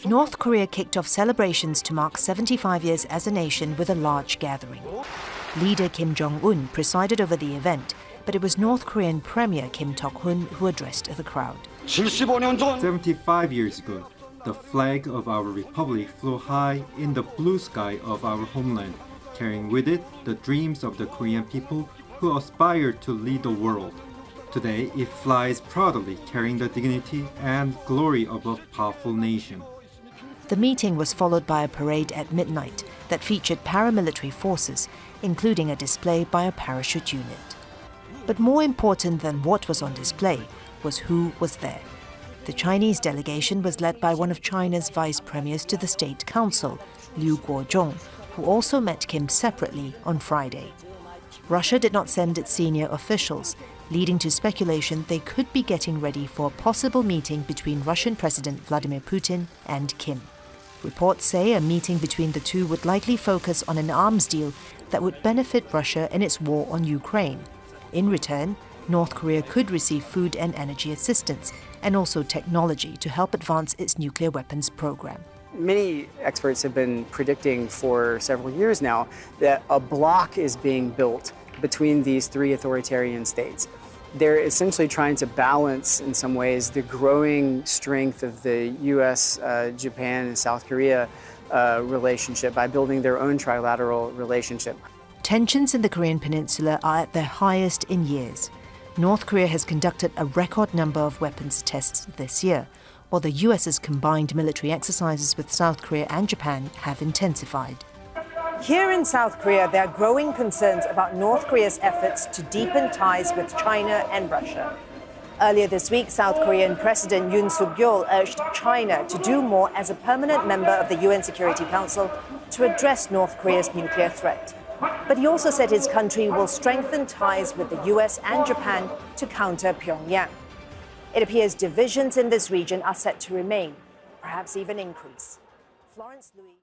North Korea kicked off celebrations to mark 75 years as a nation with a large gathering. Leader Jong Un presided over the event, but it was North Korean Premier Kim Tok-hun who addressed the crowd. 75 years ago, the flag of our republic flew high in the blue sky of our homeland, carrying with it the dreams of the Korean people who aspire to lead the world. Today, it flies proudly, carrying the dignity and glory of a powerful nation. The meeting was followed by a parade at midnight that featured paramilitary forces, including a display by a parachute unit. But more important than what was on display was who was there. The Chinese delegation was led by one of China's vice premiers to the State Council, Liu Guozhong, who also met Kim separately on Friday. Russia did not send its senior officials, leading to speculation they could be getting ready for a possible meeting between Russian President Vladimir Putin and Kim. Reports say a meeting between the two would likely focus on an arms deal that would benefit Russia in its war on Ukraine. In return, North Korea could receive food and energy assistance, and also technology to help advance its nuclear weapons program. Many experts have been predicting for several years now that a bloc is being built between these three authoritarian states. They're essentially trying to balance, in some ways, the growing strength of the US, Japan, and South Korea relationship by building their own trilateral relationship. Tensions in the Korean peninsula are at their highest in years. North Korea has conducted a record number of weapons tests this year, while the US's combined military exercises with South Korea and Japan have intensified. Here in South Korea, there are growing concerns about North Korea's efforts to deepen ties with China and Russia. Earlier this week, South Korean President Yoon Suk-yeol urged China to do more as a permanent member of the UN Security Council to address North Korea's nuclear threat. But he also said his country will strengthen ties with the US and Japan to counter Pyongyang. It appears divisions in this region are set to remain, perhaps even increase. Florence Louis.